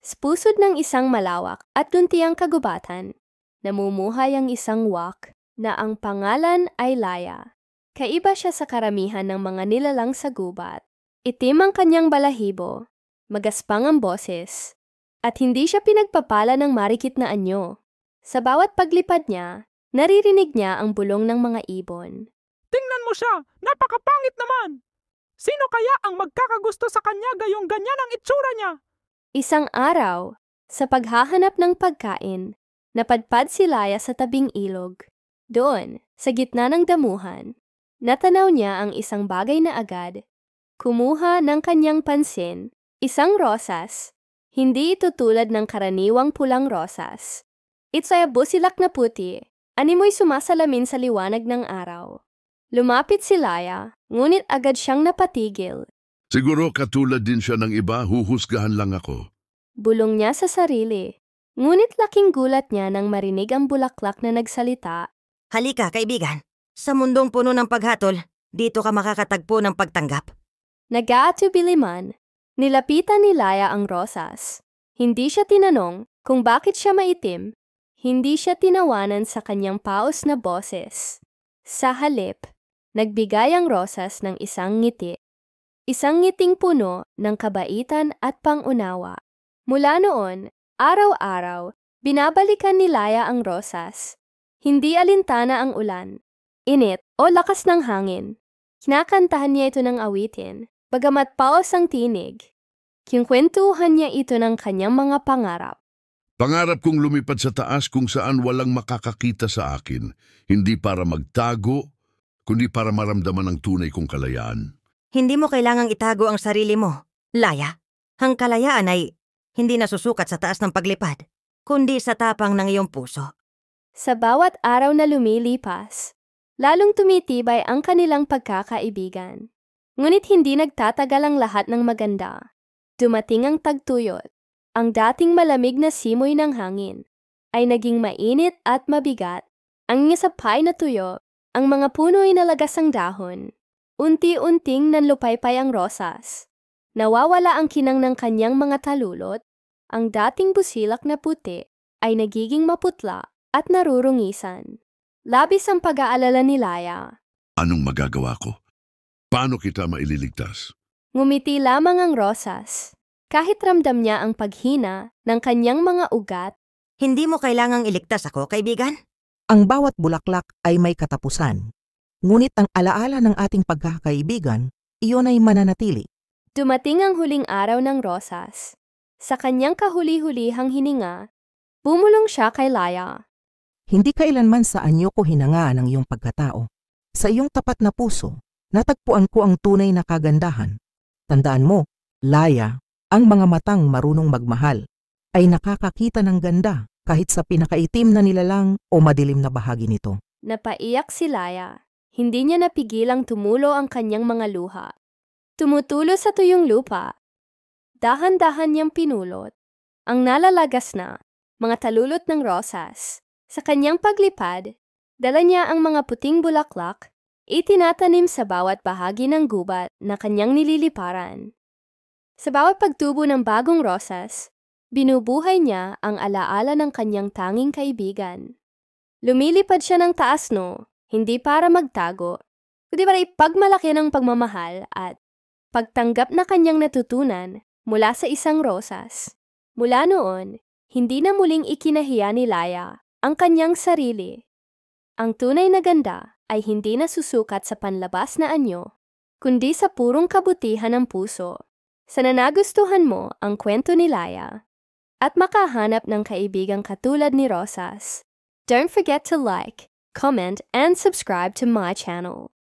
Sa pusod ng isang malawak at duntiang kagubatan, namumuhay ang isang wak na ang pangalan ay Laya. Kaiba siya sa karamihan ng mga nilalang sa gubat. Itim ang kanyang balahibo, magaspang ang boses, at hindi siya pinagpapala ng marikit na anyo. Sa bawat paglipad niya, naririnig niya ang bulong ng mga ibon. Tingnan mo siya! Napakapangit naman! Sino kaya ang magkakagusto sa kanya gayong ganyan ang itsura niya? Isang araw, sa paghahanap ng pagkain, napadpad si Laya sa tabing ilog. Doon, sa gitna ng damuhan, natanaw niya ang isang bagay na agad. Kumuha ng kanyang pansin, isang rosas. Hindi ito tulad ng karaniwang pulang rosas. Ito ay busilak na puti, animoy sumasalamin sa liwanag ng araw. Lumapit si Laya, ngunit agad siyang napatigil. Siguro katulad din siya ng iba, huhusgahan lang ako. Bulong niya sa sarili. Ngunit laking gulat niya nang marinig ang bulaklak na nagsalita. Halika, kaibigan. Sa mundong puno ng paghatol, dito ka makakatagpo ng pagtanggap. Nag-aatubili man, nilapitan ni Laya ang rosas. Hindi siya tinanong kung bakit siya maitim. Hindi siya tinawanan sa kanyang paos na boses. Sa halip, nagbigay ang rosas ng isang ngiti. Isang ngiting puno ng kabaitan at pangunawa. Mula noon, araw-araw, binabalikan ni Laya ang rosas. Hindi alintana ang ulan, init o lakas ng hangin. Kinakantahan niya ito ng awitin, bagamat paos ang tinig. Kinkwentuhan niya ito ng kanyang mga pangarap. Pangarap kong lumipad sa taas kung saan walang makakakita sa akin, hindi para magtago, kundi para maramdaman ang tunay kong kalayaan. Hindi mo kailangang itago ang sarili mo, Laya. Ang kalayaan ay hindi nasusukat sa taas ng paglipad, kundi sa tapang ng iyong puso. Sa bawat araw na lumilipas, lalong tumitibay ang kanilang pagkakaibigan. Ngunit hindi nagtatagal ang lahat ng maganda. Dumating ang tagtuyot. Ang dating malamig na simoy ng hangin ay naging mainit at mabigat. Ang ngisapay na tuyo, ang mga puno ay nalagas ang dahon. Unti-unting nanlupaypay ang rosas. Nawawala ang kinang ng kanyang mga talulot. Ang dating busilak na puti ay nagiging maputla at narurungisan. Labis ang pag-aalala ni Laya. Anong magagawa ko? Paano kita maililigtas? Ngumiti lamang ang rosas. Kahit ramdam niya ang paghina ng kanyang mga ugat. Hindi mo kailangang iligtas ako, kaibigan. Ang bawat bulaklak ay may katapusan. Ngunit ang alaala ng ating pagkakaibigan, iyon ay mananatili. Dumating ang huling araw ng rosas. Sa kanyang kahuli-hulihang hininga, bumulong siya kay Laya. Hindi kailanman sa anyo ko hinangaan ang iyong pagkatao. Sa iyong tapat na puso, natagpuan ko ang tunay na kagandahan. Tandaan mo, Laya, ang mga matang marunong magmahal ay nakakakita ng ganda kahit sa pinakaitim na nilalang o madilim na bahagi nito. Napaiyak si Laya. Hindi niya napigilang tumulo ang kanyang mga luha. Tumutulo sa tuyong lupa. Dahan-dahan niyang pinulot ang nalalagas na mga talulot ng rosas. Sa kanyang paglipad, dala niya ang mga puting bulaklak, itinatanim sa bawat bahagi ng gubat na kanyang nililiparan. Sa bawat pagtubo ng bagong rosas, binubuhay niya ang alaala ng kanyang tanging kaibigan. Lumilipad siya ng taas hindi para magtago, kundi para ipagmalaki ng pagmamahal at pagtanggap na kanyang natutunan mula sa isang rosas. Mula noon, hindi na muling ikinahiya ni Laya ang kanyang sarili. Ang tunay na ganda ay hindi nasusukat sa panlabas na anyo, kundi sa purong kabutihan ng puso. Sana nagustuhan mo ang kwento ni Laya at makahanap ng kaibigang katulad ni Rosas. Don't forget to like, comment, and subscribe to my channel.